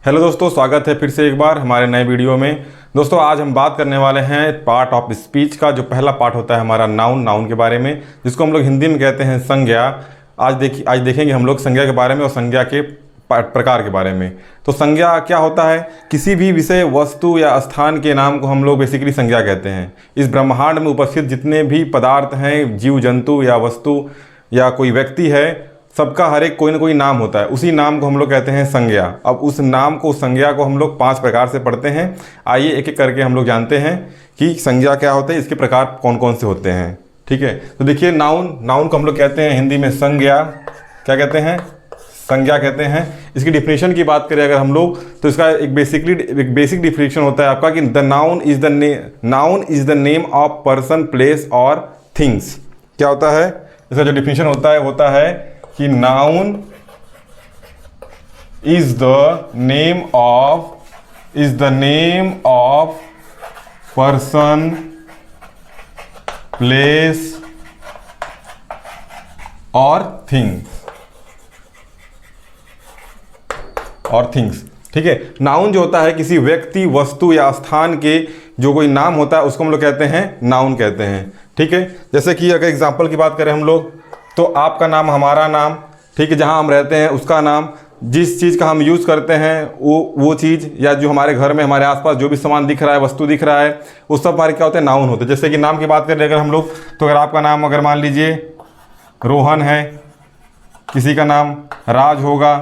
Hello दोस्तों, स्वागत है फिर से एक बार हमारे नए वीडियो में। दोस्तों आज हम बात करने वाले हैं पार्ट ऑफ स्पीच का। जो पहला पार्ट होता है हमारा नाउन के बारे में, जिसको हम लोग हिंदी में कहते हैं संज्ञा। आज देखेंगे हम लोग संज्ञा के बारे में और संज्ञा के प्रकार के बारे में। तो संज्ञा क्या होता है? किसी भी विषय, वस्तु या स्थान के नाम को हम लोग बेसिकली संज्ञा कहते हैं। इस ब्रह्मांड में उपस्थित जितने भी पदार्थ हैं, जीव जंतु या वस्तु या कोई व्यक्ति है, सबका हर एक कोई ना कोई नाम होता है। उसी नाम को हम लोग कहते हैं संज्ञा। अब उस नाम को, उस संज्ञा को हम लोग 5 प्रकार से पढ़ते हैं। आइए एक एक करके हम लोग जानते हैं कि संज्ञा क्या होते हैं, इसके प्रकार कौन कौन से होते हैं। ठीक है, तो देखिए नाउन को हम लोग कहते हैं हिंदी में संज्ञा। क्या कहते हैं? संज्ञा कहते हैं। इसकी डिफिनेशन की बात करें अगर हम लोग, तो इसका एक बेसिक डिफिनेशन होता है आपका कि the noun is the name of person, place और थिंग्स। क्या होता है इसका जो डिफिनेशन होता है कि noun is the name of person, place और थिंग्स। ठीक है, नाउन जो होता है किसी व्यक्ति, वस्तु या स्थान के जो कोई नाम होता है उसको हम लोग कहते हैं नाउन कहते हैं। ठीक है, जैसे कि अगर एग्जांपल की बात करें हम लोग, तो आपका नाम, हमारा नाम, ठीक है, जहाँ हम रहते हैं उसका नाम, जिस चीज़ का हम यूज़ करते हैं वो चीज़, या जो हमारे घर में हमारे आसपास जो भी सामान दिख रहा है, वस्तु दिख रहा है, वो सब हमारे क्या होते हैं? नाउन होते हैं। जैसे कि नाम की बात करें अगर हम लोग, तो अगर आपका नाम अगर मान लीजिए रोहन है, किसी का नाम राज होगा,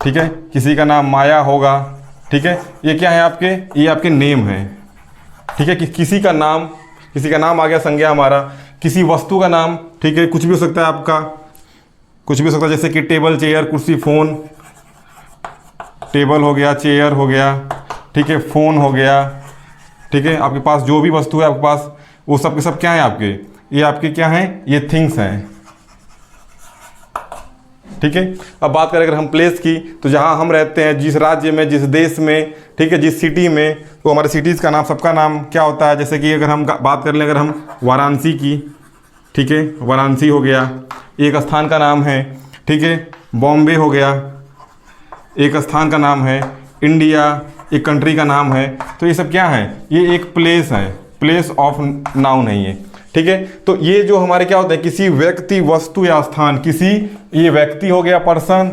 ठीक है, किसी का नाम माया होगा। ठीक है, ये क्या है आपके? ये आपके नेम है। ठीक है, कि किसी का नाम आ गया संज्ञा हमारा। किसी वस्तु का नाम, ठीक है, कुछ भी हो सकता है आपका, कुछ भी हो सकता है, जैसे कि टेबल, चेयर, कुर्सी, फ़ोन। टेबल हो गया, चेयर हो गया, ठीक है, फ़ोन हो गया। ठीक है, आपके पास जो भी वस्तु है आपके पास, वो सब के सब क्या है आपके? ये आपके क्या हैं? ये थिंग्स हैं। ठीक है, अब बात करें अगर हम प्लेस की, तो जहाँ हम रहते हैं, जिस राज्य में, जिस देश में, ठीक है, जिस सिटी में, तो हमारे सिटीज़ का नाम, सबका नाम क्या होता है? जैसे कि अगर हम बात कर लें अगर हम वाराणसी की, ठीक है, वाराणसी हो गया, एक स्थान का नाम है। ठीक है, बॉम्बे हो गया, एक स्थान का नाम है। इंडिया एक कंट्री का नाम है। तो ये सब क्या है? ये एक प्लेस है, प्लेस ऑफ नाउन है ये। ठीक है, तो ये जो हमारे क्या होते हैं, किसी व्यक्ति, वस्तु या स्थान, ये व्यक्ति हो गया, पर्सन,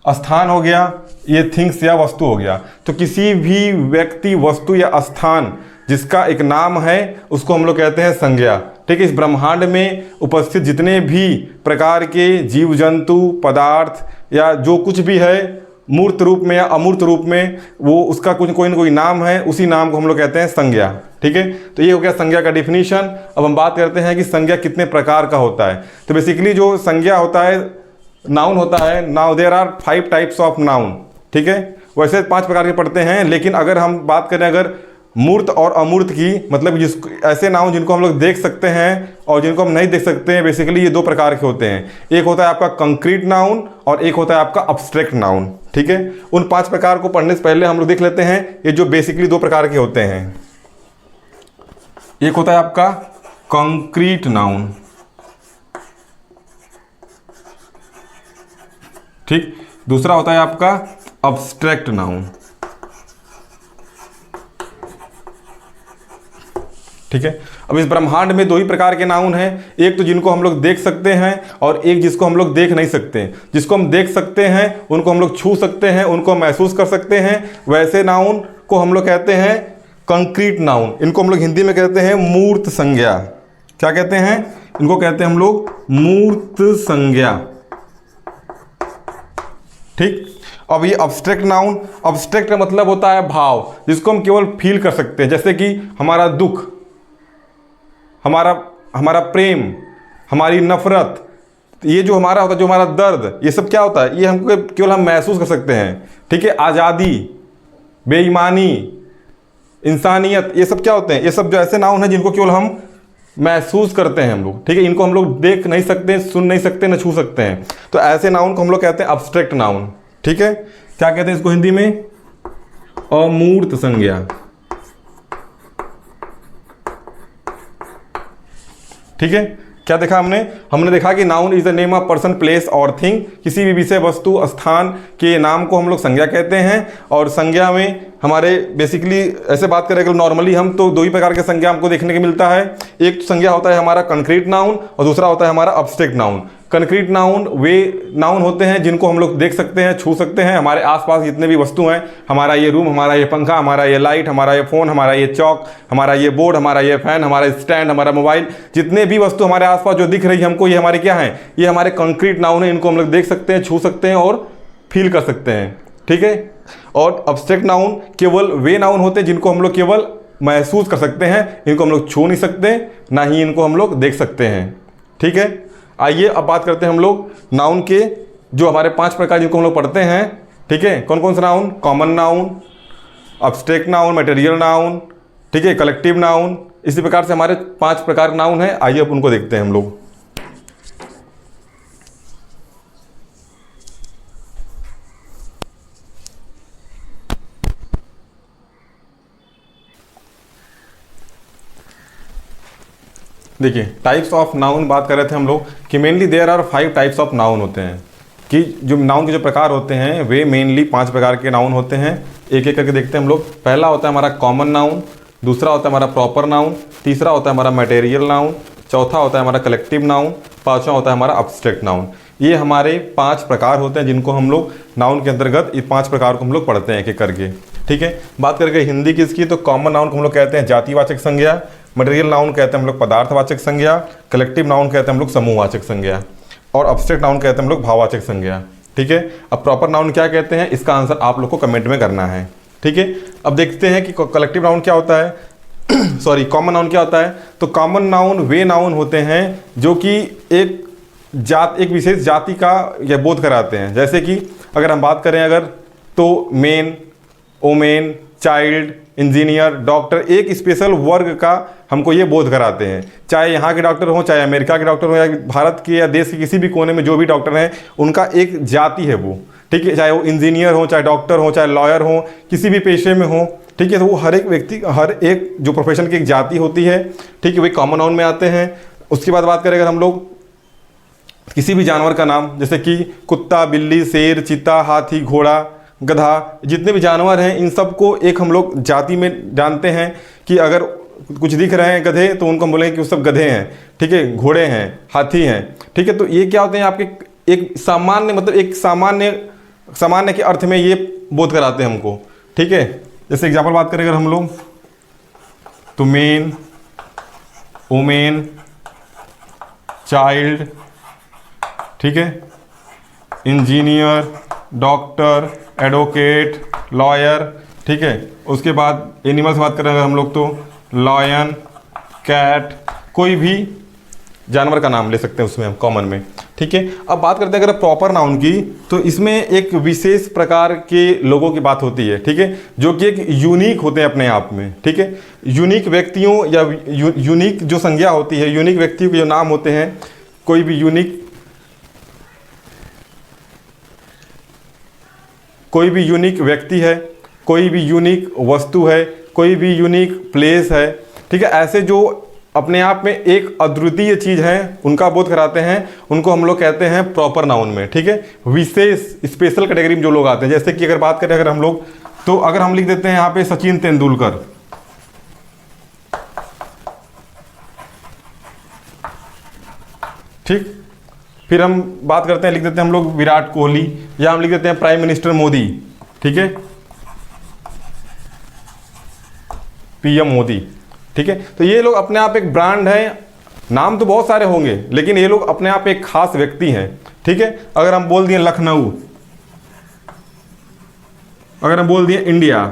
स्थान हो गया, ये थिंग्स या वस्तु हो गया। तो किसी भी व्यक्ति, वस्तु या स्थान जिसका एक नाम है उसको हम लोग कहते हैं संज्ञा। ठीक है, इस ब्रह्मांड में उपस्थित जितने भी प्रकार के जीव जंतु, पदार्थ या जो कुछ भी है, मूर्त रूप में या अमूर्त रूप में, वो उसका कोई ना कोई नाम है, उसी नाम को हम लोग कहते हैं संज्ञा। ठीक है, तो ये हो गया संज्ञा का डिफिनीशन। अब हम बात करते हैं कि संज्ञा कितने प्रकार का होता है। तो बेसिकली जो संज्ञा होता है, नाउन होता है, now there are 5 types of noun. ठीक है, वैसे 5 प्रकार के पढ़ते हैं, लेकिन अगर हम बात करें अगर मूर्त और अमूर्त की, मतलब ऐसे नाउन जिनको हम लोग देख सकते हैं और जिनको हम नहीं देख सकते हैं, बेसिकली ये 2 प्रकार के होते हैं। एक होता है आपका कंक्रीट नाउन और एक होता है आपका अब्स्ट्रैक्ट नाउन। ठीक है, उन 5 प्रकार को पढ़ने से पहले हम लोग देख लेते हैं ये जो बेसिकली 2 प्रकार के होते हैं। एक होता है आपका कंक्रीट नाउन, ठीक, दूसरा होता है आपका अब्स्ट्रैक्ट नाउन। ठीक है, अब इस ब्रह्मांड में 2 ही प्रकार के नाउन हैं। एक तो जिनको हम लोग देख सकते हैं और एक जिसको हम लोग देख नहीं सकते। जिसको हम देख सकते हैं उनको हम लोग छू सकते हैं, उनको महसूस कर सकते हैं। वैसे नाउन को हम लोग कहते हैं कंक्रीट नाउन। इनको हम लोग हिंदी में कहते हैं मूर्त संज्ञा। क्या कहते हैं? इनको कहते हैं हम लोग मूर्त संज्ञा। ठीक, अब ये अब्स्ट्रैक्ट नाउन, अब्स्ट्रैक्ट का मतलब होता है भाव, जिसको हम केवल फील कर सकते हैं। जैसे कि हमारा दुख, हमारा प्रेम, हमारी नफरत, ये जो हमारा होता है, जो हमारा दर्द, ये सब क्या होता है? ये हमको केवल हम महसूस कर सकते हैं। ठीक है, आज़ादी, बेईमानी, इंसानियत, ये सब क्या होते हैं? ये सब जो ऐसे नाउन हैं जिनको केवल हम महसूस करते हैं हम लोग। ठीक है, इनको हम लोग देख नहीं सकते, सुन नहीं सकते, न छू सकते हैं। तो ऐसे नाउन को हम लोग कहते हैं अब्स्ट्रैक्ट नाउन। ठीक है, क्या कहते हैं इसको हिंदी में? अमूर्त संज्ञा। ठीक है, क्या देखा हमने देखा कि noun is the name of person, place और थिंग। किसी भी विषय, वस्तु, स्थान के नाम को हम लोग संज्ञा कहते हैं। और संज्ञा में हमारे बेसिकली ऐसे बात करें अगर नॉर्मली हम तो दो ही प्रकार के संज्ञा हमको देखने को मिलता है। एक तो संज्ञा होता है हमारा कंक्रीट नाउन और दूसरा होता है हमारा अब्स्ट्रैक्ट नाउन। कंक्रीट नाउन वे नाउन होते हैं जिनको हम लोग देख सकते हैं, छू सकते हैं। हमारे आसपास जितने भी वस्तु हैं, हमारा ये रूम, हमारा ये पंखा, हमारा ये लाइट, हमारा ये फ़ोन, हमारा ये चौक, हमारा ये बोर्ड, हमारा ये फैन, हमारा स्टैंड, हमारा मोबाइल, जितने भी वस्तु हमारे आसपास जो दिख रही है हमको, ये हमारे क्या हैं, ये हमारे कंक्रीट नाउन है। इनको हम लोग देख सकते हैं, छू सकते हैं और फील कर सकते हैं, ठीक है। और अब्स्ट्रैक्ट नाउन केवल वे नाउन होते हैं जिनको हम लोग केवल महसूस कर सकते हैं, इनको हम लोग छू नहीं सकते, ना ही इनको हम लोग देख सकते हैं, ठीक है। आइए अब बात करते हैं हम लोग नाउन के जो हमारे 5 प्रकार जिनको हम लोग पढ़ते हैं, ठीक है। कौन कौन सा noun? Common noun, abstract noun, material noun, ठीक है, कलेक्टिव नाउन। इसी प्रकार से हमारे 5 प्रकार नाउन हैं। आइए अब उनको देखते हैं हम लोग। देखिए टाइप्स ऑफ नाउन बात कर रहे थे हम लोग कि mainly there are 5 types of noun होते हैं, कि जो नाउन के जो प्रकार होते हैं वे मेनली 5 प्रकार के नाउन होते हैं। एक एक करके देखते हैं हम लोग। पहला होता है हमारा कॉमन नाउन, दूसरा होता है हमारा प्रॉपर नाउन, तीसरा होता है हमारा मटेरियल नाउन, चौथा होता है हमारा कलेक्टिव नाउन, पाँचवा होता है हमारा अब्स्ट्रैक्ट नाउन। ये हमारे 5 प्रकार होते हैं जिनको हम लोग नाउन के अंतर्गत इस 5 प्रकार को हम लोग पढ़ते हैं एक एक करके, ठीक है। बात करके हिंदी की इसकी, तो कॉमन नाउन को हम लोग कहते हैं जातिवाचक संज्ञा, मटेरियल नाउन कहते हैं हम लोग पदार्थवाचक संज्ञा, कलेक्टिव नाउन कहते हैं हम लोग समूहवाचक संज्ञा, और अब्स्ट्रैक्ट नाउन कहते हैं हम लोग भाववाचक संज्ञा, ठीक है। अब प्रॉपर नाउन क्या कहते हैं, इसका आंसर आप लोग को कमेंट में करना है, ठीक है। अब देखते हैं कि कलेक्टिव नाउन क्या होता है सॉरी कॉमन नाउन क्या होता है। तो कॉमन नाउन वे नाउन होते हैं जो कि एक विशेष जाति का या बोध कराते हैं। जैसे कि अगर हम बात करें अगर, तो men, women, child, engineer, doctor, एक स्पेशल वर्ग का हमको ये बोध कराते हैं। चाहे यहाँ के डॉक्टर हों, चाहे अमेरिका के डॉक्टर हों, या भारत के या देश के किसी भी कोने में जो भी डॉक्टर हैं, उनका एक जाति है वो, ठीक है। चाहे वो इंजीनियर हो, चाहे डॉक्टर हो, चाहे लॉयर हो, किसी भी पेशे में हो, ठीक है। तो वो हर एक व्यक्ति, हर एक जो प्रोफेशन की एक जाति होती है, ठीक है, वही कॉमन नाउन में आते हैं। उसके बाद बात करें अगर हम लोग किसी भी जानवर का नाम, जैसे कि कुत्ता, बिल्ली, शेर, चीता, हाथी, घोड़ा, गधा, जितने भी जानवर हैं इन सब को एक हम लोग जाति में जानते हैं। कि अगर कुछ दिख रहे हैं गधे तो उनको हम बोलेंगे कि वो सब गधे हैं, ठीक है, घोड़े हैं, हाथी हैं, ठीक है। तो ये क्या होते हैं आपके एक सामान्य, मतलब एक सामान्य के अर्थ में ये बोध कराते हैं हमको, ठीक है। जैसे एग्जाम्पल बात करें अगर हम लोग, तो मेन, वुमेन, चाइल्ड, ठीक है, इंजीनियर, डॉक्टर, एडवोकेट, लॉयर, ठीक है। उसके बाद एनिमल्स बात करें अगर हम लोग, तो लायन, कैट, कोई भी जानवर का नाम ले सकते हैं उसमें हम कॉमन में, ठीक है। अब बात करते हैं अगर प्रॉपर नाउन की, तो इसमें एक विशेष प्रकार के लोगों की बात होती है, ठीक है, जो कि एक यूनिक होते हैं अपने आप में, ठीक है। यूनिक व्यक्तियों या यूनिक जो संज्ञा होती है, यूनिक व्यक्तियों के जो नाम होते हैं, कोई भी यूनिक व्यक्ति है, कोई भी यूनिक वस्तु है, कोई भी यूनिक प्लेस है, ठीक है। ऐसे जो अपने आप में एक अद्वितीय चीज़ है उनका बोध कराते हैं, उनको हम लोग कहते हैं प्रॉपर नाउन में, ठीक है। विशेष स्पेशल कैटेगरी में जो लोग आते हैं, जैसे कि अगर बात करें अगर हम लोग, तो अगर हम लिख देते हैं यहाँ पे सचिन तेंदुलकर, ठीक। फिर हम बात करते हैं, लिख देते हैं हम लोग विराट कोहली, या हम लिख देते हैं प्राइम मिनिस्टर मोदी, ठीक है, पीएम मोदी, ठीक है। तो ये लोग अपने आप एक ब्रांड है, नाम तो बहुत सारे होंगे लेकिन ये लोग अपने आप एक खास व्यक्ति हैं, ठीक है। अगर हम बोल दिए लखनऊ, अगर हम बोल दिए इंडिया,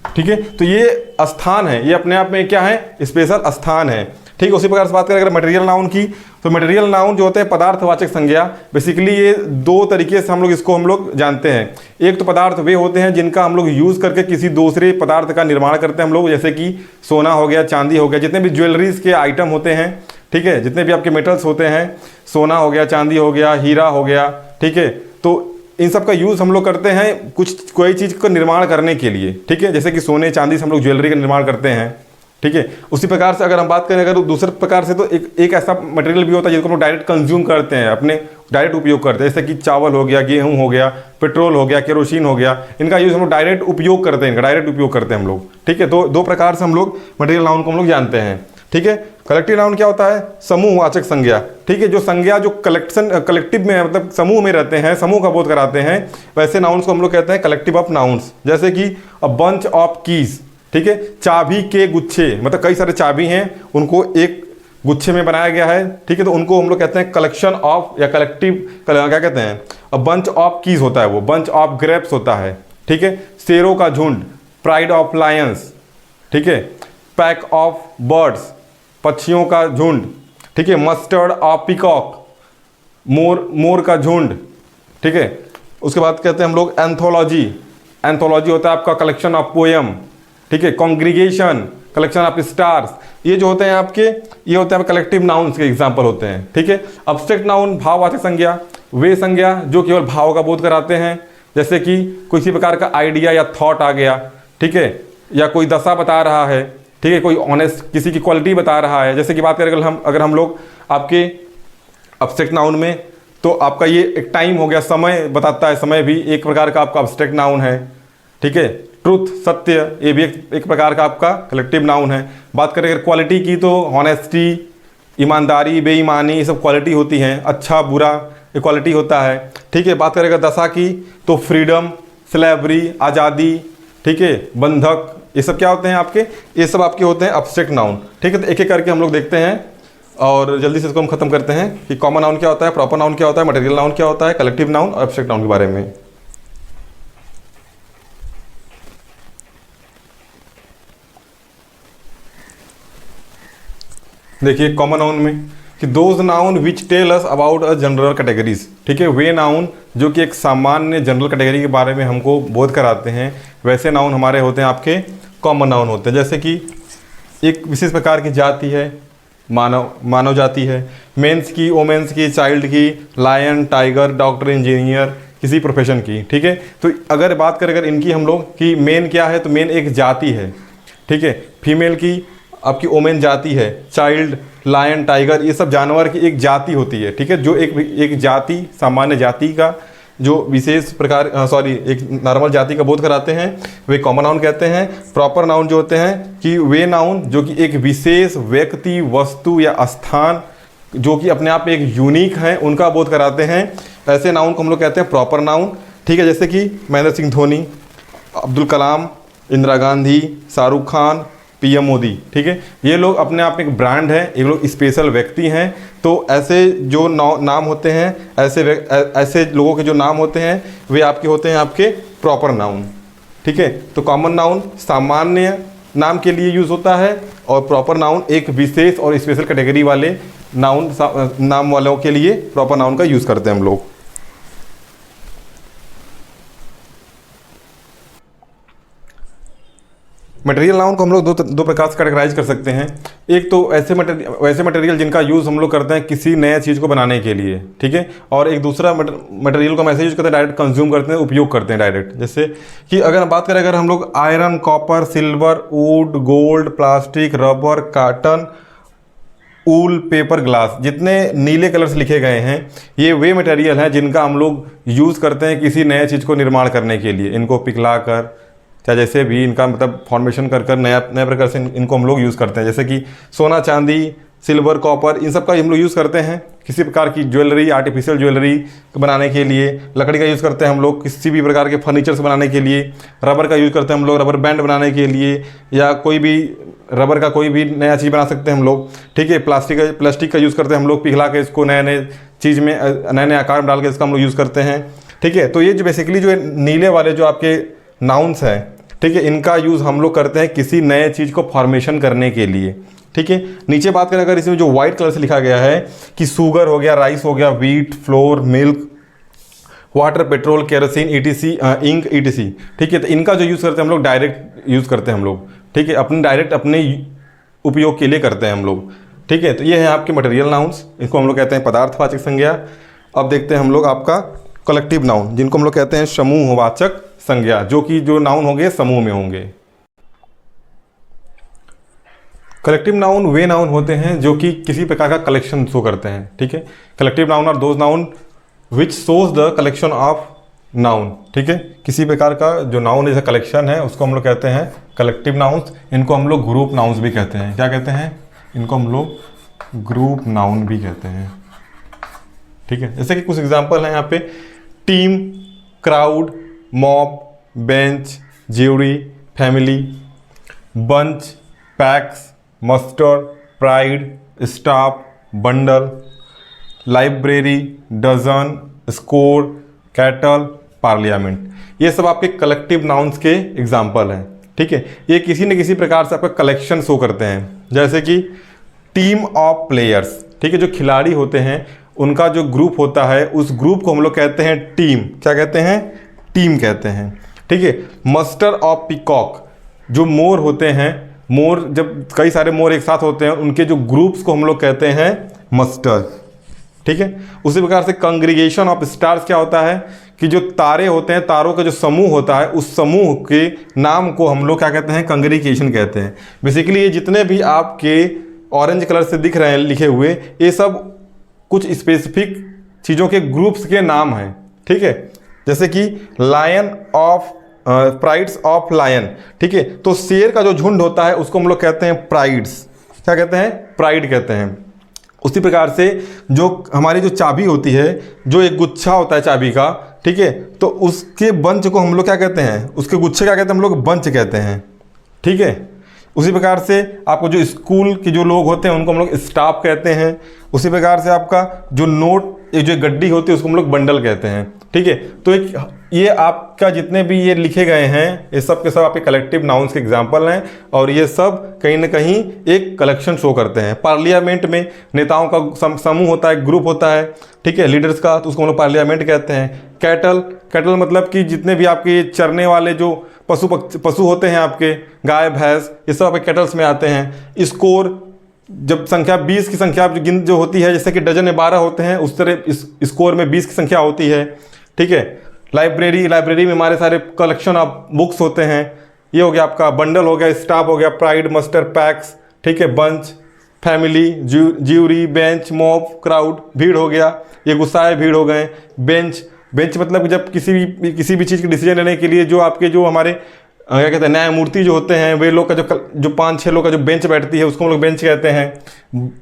ठीक है, तो ये स्थान है, ये अपने आप में क्या है, स्पेशल स्थान है, ठीक। उसी प्रकार से बात करें अगर मटेरियल नाउन की, तो मटेरियल नाउन जो होते हैं पदार्थवाचक संज्ञा। बेसिकली ये 2 तरीके से हम लोग जानते हैं। एक तो पदार्थ वे होते हैं जिनका हम लोग यूज़ करके किसी दूसरे पदार्थ का निर्माण करते हैं हम लोग, जैसे कि सोना हो गया, चांदी हो गया, जितने भी ज्वेलरीज के आइटम होते हैं, ठीक है, जितने भी आपके मेटल्स होते हैं, सोना हो गया, चांदी हो गया, हीरा हो गया, ठीक है। तो इन सब का यूज़ हम लोग करते हैं कोई चीज़ का निर्माण करने के लिए, ठीक है। जैसे कि सोने चांदी से हम लोग ज्वेलरी का निर्माण करते हैं, ठीक है। उसी प्रकार से अगर हम बात करें अगर दूसरे प्रकार से, तो एक ऐसा मटेरियल भी होता है जिसको हम लोग डायरेक्ट कंज्यूम करते हैं, अपने डायरेक्ट उपयोग करते हैं, जैसे कि चावल हो गया, गेहूं हो गया, पेट्रोल हो गया, केरोसिन हो गया, इनका यूज़ हम लोग डायरेक्ट उपयोग करते हैं, इनका डायरेक्ट उपयोग करते हैं हम लोग, ठीक है। तो दो प्रकार से हम लोग मटेरियल नाउन को हम लोग जानते हैं, ठीक है। कलेक्टिव नाउन क्या होता है? समूहवाचक संज्ञा, ठीक है। जो संज्ञा जो कलेक्टिव में मतलब समूह में रहते हैं, समूह का बोध कराते हैं, वैसे नाउन्स को हम लोग कहते हैं कलेक्टिव ऑफ नाउन्स। जैसे कि अ बंच ऑफ कीज, ठीक है, चाबी के गुच्छे, मतलब कई सारे चाबी हैं, उनको एक गुच्छे में बनाया गया है, ठीक है, तो उनको हम लोग कहते हैं कलेक्शन ऑफ या कलेक्टिव, क्या कहते हैं, अ बंच ऑफ कीज होता है वो, बंच ऑफ ग्रेप्स होता है, ठीक है। शेरों का झुंड, प्राइड ऑफ लायंस, ठीक है। पैक ऑफ बर्ड्स, पक्षियों का झुंड, ठीक है। मस्टर्ड ऑफ पिकॉक, मोर का झुंड, ठीक है। उसके बाद कहते हैं हम लोग एंथोलॉजी, एंथोलॉजी होता है आपका कलेक्शन ऑफ पोएम, ठीक है। कॉन्ग्रीगेशन, कलेक्शन ऑफ स्टार्स, ये जो होते हैं आपके, ये होते हैं कलेक्टिव नाउन्स के एग्जांपल होते हैं, ठीक है। अब्स्ट्रैक्ट नाउन, भाववाचक संज्ञा, वे संज्ञा जो केवल भाव का बोध कराते हैं, जैसे कि किसी प्रकार का आइडिया या थॉट आ गया, ठीक है, या कोई दशा बता रहा है, ठीक है, कोई ऑनेस्ट किसी की क्वालिटी बता रहा है। जैसे कि बात करें अगर हम लोग आपके अब्स्ट्रैक्ट नाउन में, तो आपका ये एक टाइम हो गया, समय बताता है, समय भी एक प्रकार का आपका अब्स्ट्रैक्ट नाउन है, ठीक है। ट्रूथ, सत्य, ये भी एक प्रकार का आपका कलेक्टिव नाउन है। बात करें अगर क्वालिटी की, तो ऑनेस्टी, ईमानदारी, बेईमानी, ये सब क्वालिटी होती हैं। अच्छा बुरा ये क्वालिटी होता है, ठीक है। बात करें अगर दशा की, तो फ्रीडम, स्लेवरी, आज़ादी, ठीक है, बंधक, ये सब क्या होते हैं आपके, ये सब आपके होते हैं अब्स्ट्रैक्ट नाउन, ठीक है। तो एक एक करके हम लोग देखते हैं और जल्दी से इसको हम खत्म करते हैं कि कॉमन नाउन क्या होता है, प्रॉपर नाउन क्या होता है, मटेरियल नाउन क्या होता है, कलेक्टिव नाउन और अब्स्ट्रैक्ट नाउन के बारे में। देखिए कॉमन नाउन में कि those noun which tell us about a general categories, ठीक है, वे नाउन जो कि एक सामान्य जनरल कैटेगरी के बारे में हमको बोध कराते हैं, वैसे नाउन हमारे होते हैं आपके कॉमन नाउन होते हैं। जैसे कि एक विशेष प्रकार की जाति है, मानव जाति है, मेंस की, वोमेंस की, चाइल्ड की, लायन, टाइगर, डॉक्टर, इंजीनियर, किसी प्रोफेशन की, ठीक है। तो अगर बात करें अगर इनकी हम लोग कि मेन क्या है, तो मेन एक जाति है, ठीक है। फीमेल की आपकी ओमेन जाति है, चाइल्ड, लायन, टाइगर, ये सब जानवर की एक जाति होती है, ठीक है, जो एक जाति, सामान्य जाति का जो विशेष प्रकार एक नॉर्मल जाति का बोध कराते हैं, वे कॉमन नाउन कहते हैं। प्रॉपर नाउन जो होते हैं कि वे नाउन जो कि एक विशेष व्यक्ति, वस्तु या स्थान जो कि अपने आप में एक यूनिक है, उनका बोध कराते हैं, ऐसे नाउन को हम लोग कहते हैं प्रॉपर नाउन, ठीक है। जैसे कि महेंद्र सिंह धोनी, अब्दुल कलाम, इंदिरा गांधी, शाहरुख खान, पीएम मोदी, ठीक है, ये लोग अपने आप में एक ब्रांड है, ये लोग स्पेशल व्यक्ति हैं। तो ऐसे जो नाम होते हैं, ऐसे लोगों के जो नाम होते हैं, वे आपके होते हैं आपके प्रॉपर नाउन, ठीक है। तो कॉमन नाउन सामान्य नाम के लिए यूज़ होता है और प्रॉपर नाउन एक विशेष और स्पेशल कैटेगरी वाले नाम वालों के लिए प्रॉपर नाउन का यूज़ करते हैं हम लोग। मटेरियल नाउन को हम लोग दो प्रकार से कैटेगराइज कर सकते हैं। एक तो वैसे मटेरियल जिनका यूज़ हम लोग करते हैं किसी नए चीज़ को बनाने के लिए, ठीक है, और एक दूसरा मटेरियल को हम ऐसे यूज करते हैं डायरेक्ट कंज्यूम करते हैं, उपयोग करते हैं डायरेक्ट। जैसे कि अगर बात करें अगर हम लोग iron, copper, silver, would, gold, plastic, rubber, cotton, wool, paper, glass, जितने नीले कलर से लिखे गए हैं, ये वे मटेरियल हैं जिनका हम लोग यूज़ करते हैं किसी नए चीज़ को निर्माण करने के लिए। इनको पिघला कर, चाहे जैसे भी इनका मतलब फॉर्मेशन कर नया प्रकार से इनको हम लोग यूज़ करते हैं। जैसे कि सोना, चांदी, सिल्वर, कॉपर, इन सब का हम लोग यूज़ करते हैं किसी प्रकार की ज्वेलरी, आर्टिफिशियल ज्वेलरी बनाने के लिए। लकड़ी का यूज़ करते हैं हम लोग किसी भी प्रकार के फर्नीचर्स बनाने के लिए। रबर का यूज़ करते हैं हम लोग रबर बैंड बनाने के लिए, या कोई भी रबर का कोई भी नया चीज़ बना सकते हैं हम लोग, ठीक है। प्लास्टिक का यूज़ करते हैं हम लोग, पिघला के इसको नए चीज़ में नए आकार में डाल के इसका हम लोग यूज़ करते हैं, ठीक है। तो ये जो बेसिकली जो नीले वाले जो आपके नाउन्स हैं, ठीक है, इनका यूज़ हम लोग करते हैं किसी नए चीज़ को फॉर्मेशन करने के लिए, ठीक है। नीचे बात करें अगर इसमें जो वाइट कलर से लिखा गया है कि शुगर हो गया, राइस हो गया, wheat, flour, milk, water, petrol, kerosene, etc, ink, etc, ठीक है। तो इनका जो यूज़ करते हैं हम लोग डायरेक्ट यूज़ करते हैं हम लोग, ठीक है, अपने उपयोग के लिए करते हैं हम लोग, ठीक है। तो ये है आपके मटेरियल नाउन्स, इनको हम लोग कहते हैं पदार्थवाचक संज्ञा। अब देखते हैं हम लोग आपका कलेक्टिव नाउन, जिनको हम लोग कहते हैं समूहवाचक संज्ञा, जो नाउन होंगे समूह में होंगे। कलेक्टिव नाउन वे नाउन होते हैं जो कि किसी प्रकार का कलेक्शन शो करते हैं, ठीक है। Collective noun are those noun which shows the collection of noun, ठीक है। किसी प्रकार का जो नाउन जैसा कलेक्शन है उसको हम लोग कहते हैं कलेक्टिव नाउन्स। इनको हम लोग ग्रुप नाउन्स भी कहते हैं। क्या कहते हैं? इनको हम लोग ग्रुप नाउन भी कहते हैं, ठीक है। जैसे कि कुछ एग्जांपल हैं यहाँ पे, team, crowd, mob, bench, jury, family, bunch, packs, muster, pride, staff, bundle, library, dozen, score, cattle, parliament. ये सब आपके कलेक्टिव नाउन्स के एग्जाम्पल हैं, ठीक है। ये किसी न किसी प्रकार से आपका कलेक्शन शो करते हैं। जैसे कि टीम ऑफ प्लेयर्स, ठीक है, जो खिलाड़ी होते हैं उनका जो ग्रुप होता है उस ग्रुप को हम लोग कहते हैं टीम। क्या कहते हैं? टीम कहते हैं, ठीक है। मस्टर ऑफ पीकॉक, जो मोर होते हैं, मोर जब कई सारे मोर एक साथ होते हैं उनके जो ग्रुप्स को हम लोग कहते हैं मस्टर, ठीक है। उसी प्रकार से कंग्रीगेशन ऑफ स्टार्स क्या होता है कि जो तारे होते हैं, तारों का जो समूह होता है उस समूह के नाम को हम लोग क्या कहते हैं? कंग्रीगेशन कहते हैं। बेसिकली ये जितने भी आपके ऑरेंज कलर से दिख रहे हैं लिखे हुए, ये सब कुछ स्पेसिफिक चीज़ों के ग्रुप्स के नाम हैं, ठीक है। जैसे कि lion of prides of lion, ठीक है। तो शेर का जो झुंड होता है उसको हम लोग कहते हैं प्राइड्स। क्या कहते हैं? प्राइड कहते हैं। उसी प्रकार से जो हमारी जो चाबी होती है, जो एक गुच्छा होता है चाबी का, ठीक है, तो उसके बंच को हम लोग क्या कहते हैं? उसके गुच्छे क्या कहते हैं? हम लोग बंच कहते हैं, ठीक है। उसी प्रकार से आपको जो स्कूल के जो लोग होते हैं उनको हम लोग स्टाफ कहते हैं। उसी प्रकार से आपका जो नोट, जो गड्डी होती है उसको हम लोग बंडल कहते हैं, ठीक है। तो एक ये आपका जितने भी ये लिखे गए हैं ये सब के सब आपके कलेक्टिव नाउन्स के एग्जाम्पल हैं और ये सब कहीं ना कहीं एक कलेक्शन शो करते हैं। पार्लियामेंट में नेताओं का समूह होता है, ग्रुप होता है, ठीक है, लीडर्स का, तो उसको हम लोग पार्लियामेंट कहते हैं। कैटल मतलब कि जितने भी आपके चरने वाले जो पशु होते हैं, आपके गाय भैंस, ये सब आपके कैटल्स में आते हैं। स्कोर, जब संख्या 20 की संख्या जो होती है, जैसे कि डजन में 12 होते हैं, उस तरह इस स्कोर में 20 की संख्या होती है, ठीक है। लाइब्रेरी में हमारे सारे कलेक्शन ऑफ बुक्स होते हैं। ये हो गया आपका बंडल, हो गया स्टाफ, हो गया प्राइड, मस्टर, पैक्स, ठीक है, bunch, family, jury, bench, mob, crowd, भीड़ हो गया, ये गुस्साए भीड़ हो गए। बेंच मतलब जब किसी भी चीज़ के डिसीजन लेने के लिए जो आपके जो हमारे क्या कहते हैं न्यायमूर्ति जो होते हैं, वे लोग का जो 5-6 लोग का जो बेंच बैठती है उसको हम लोग बेंच कहते हैं,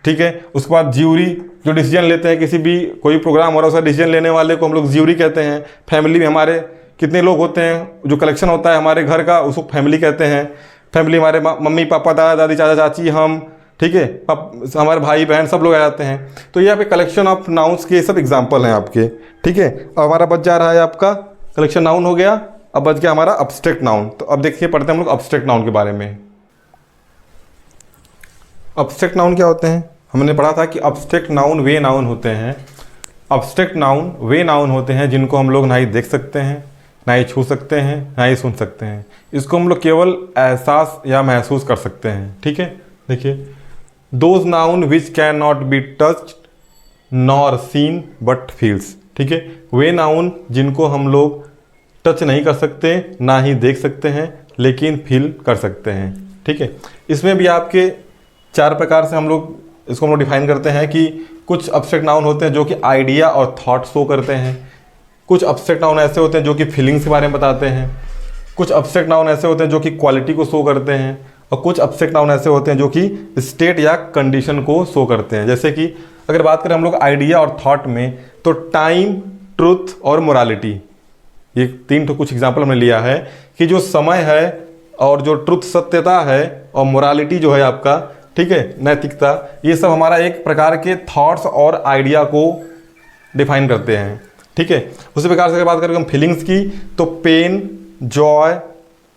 ठीक है। उसके बाद ज्यूरी, जो डिसीजन लेते हैं, किसी भी कोई प्रोग्राम हो रहा है उसका डिसीजन लेने वाले को हम लोग ज्यूरी कहते हैं। फैमिली में हमारे कितने लोग होते हैं, जो कलेक्शन होता है हमारे घर का, उसको फैमिली कहते हैं। फैमिली हमारे मम्मी पापा, दादा दादी, चाचा चाची, हम, ठीक है, हमारे भाई बहन सब लोग आ जाते हैं। तो ये आपके कलेक्शन ऑफ नाउन्स के सब एग्जाम्पल हैं आपके, ठीक है। अब हमारा बच जा रहा है आपका कलेक्शन नाउन हो गया, अब बच गया हमारा अब्स्ट्रैक्ट नाउन। तो अब देखिए पढ़ते हैं हम लोग अब्स्ट्रैक्ट नाउन के बारे में। अब्स्ट्रैक्ट नाउन क्या होते हैं? हमने पढ़ा था कि अब्स्ट्रैक्ट नाउन वे नाउन होते हैं। अब्स्ट्रैक्ट नाउन वे नाउन होते हैं जिनको हम लोग ना ही देख सकते हैं, ना ही छू सकते हैं, ना ही सुन सकते हैं। इसको हम लोग केवल एहसास या महसूस कर सकते हैं, ठीक है। देखिए, those noun which can not be touched nor seen but feels, ठीक है। वे नाउन जिनको हम लोग टच नहीं कर सकते, ना ही देख सकते हैं, लेकिन फील कर सकते हैं, ठीक है। इसमें भी आपके 4 प्रकार से हम लोग इसको हम लोग डिफाइन करते हैं कि कुछ अब्स्ट्रैक्ट नाउन होते हैं जो कि आइडिया और थॉट शो करते हैं। कुछ अब्स्ट्रैक्ट नाउन ऐसे होते हैं जो कि फीलिंग्स के बारे में बताते हैं। कुछ अब्स्ट्रैक्ट नाउन ऐसे होते हैं जो कि क्वालिटी को शो करते हैं। और कुछ अब्स्ट्रैक्ट नाउन ऐसे होते हैं जो कि स्टेट या कंडीशन को शो करते हैं। जैसे कि अगर बात करें हम लोग आइडिया और थॉट में, तो टाइम, ट्रुथ और मोरालिटी, ये 3 कुछ एग्जाम्पल हमने लिया है कि जो समय है और जो ट्रुथ सत्यता है और मोरालिटी जो है आपका, ठीक है, नैतिकता, ये सब हमारा एक प्रकार के थॉट्स और आइडिया को डिफाइन करते हैं, ठीक है। उसी प्रकार से अगर बात करें हम फीलिंग्स की, तो पेन, जॉय,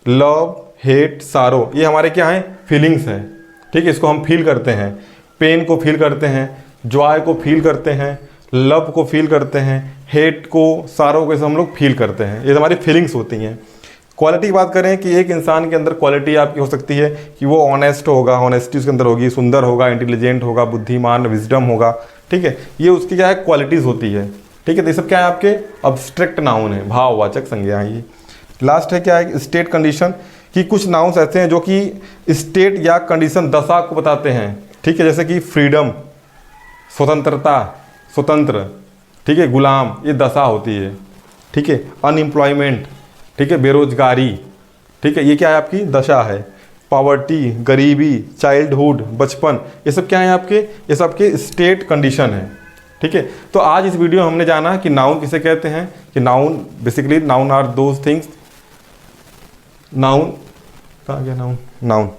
लव, हेट, सारो, ये हमारे क्या हैं? फीलिंग्स हैं, ठीक है। इसको हम फील करते हैं। पेन को फील करते हैं, जॉय को फील करते हैं, लव को फील करते हैं, हेट को, सारो को हम लोग फील करते हैं। ये हमारी फीलिंग्स होती हैं। क्वालिटी की बात करें कि एक इंसान के अंदर क्वालिटी आपकी हो सकती है कि वो ऑनेस्ट होगा, ऑनेस्टी उसके अंदर होगी, सुंदर होगा, इंटेलिजेंट होगा, बुद्धिमान, विजडम होगा, ठीक है। ये उसकी क्या है? क्वालिटीज़ होती है, ठीक है। तो ये सब क्या है? आपके अब्स्ट्रैक्ट नाउन है, भाववाचक संज्ञा है। ये लास्ट है क्या है? स्टेट कंडीशन, कि कुछ नाउन्स ऐसे हैं जो कि स्टेट या कंडीशन, दशा को बताते हैं, ठीक है। जैसे कि फ्रीडम, स्वतंत्रता, स्वतंत्र, ठीक है। गुलाम, ये दशा होती है, ठीक है। अनएम्प्लॉयमेंट, ठीक है, बेरोजगारी, ठीक है, ये क्या है आपकी दशा है। पॉवर्टी, गरीबी, चाइल्डहुड, बचपन, ये सब क्या है आपके, ये सब आपके स्टेट कंडीशन है, ठीक है। तो आज इस वीडियो में हमने जाना कि नाउन किसे कहते हैं, कि noun basically noun are those things, noun कहाँ गया, नाउन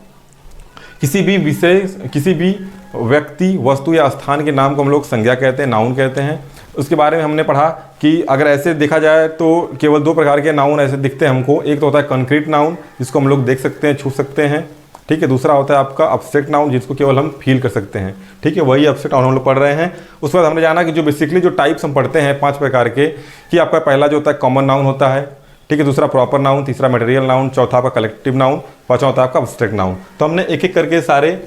किसी भी विशेष, किसी भी व्यक्ति, वस्तु या स्थान के नाम को हम लोग संज्ञा कहते हैं, नाउन कहते हैं। उसके बारे में हमने पढ़ा कि अगर ऐसे देखा जाए तो केवल दो प्रकार के नाउन ऐसे दिखते हैं हमको। एक तो होता है कंक्रीट नाउन, जिसको हम लोग देख सकते हैं, छू सकते हैं, ठीक है। दूसरा होता है आपका अब्स्ट्रैक्ट नाउन, जिसको केवल हम फील कर सकते हैं, ठीक है। वही अब्स्ट्रैक्ट नाउन हम लोग पढ़ रहे हैं। उसके बाद हमने जाना कि जो बेसिकली जो टाइप्स हम पढ़ते हैं 5 प्रकार के, कि आपका पहला जो होता है कॉमन नाउन होता है, ठीक है। दूसरा प्रॉपर नाउन, तीसरा मटेरियल नाउन, चौथा आपका कलेक्टिव नाउन, पांचवा होता है आपका अब्स्ट्रैक्ट नाउन। तो हमने एक एक करके सारे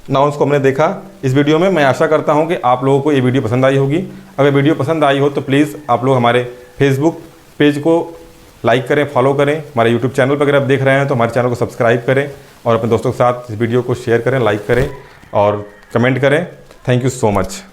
नाउन्स को हमने देखा इस वीडियो में। मैं आशा करता हूं कि आप लोगों को ये वीडियो पसंद आई होगी। अगर वीडियो पसंद आई हो तो प्लीज़ आप लोग हमारे फेसबुक पेज को लाइक करें, फॉलो करें। हमारे यूट्यूब चैनल पर अगर आप देख रहे हैं तो हमारे चैनल को सब्सक्राइब करें और अपने दोस्तों के साथ इस वीडियो को शेयर करें, लाइक करें और कमेंट करें। Thank you so much.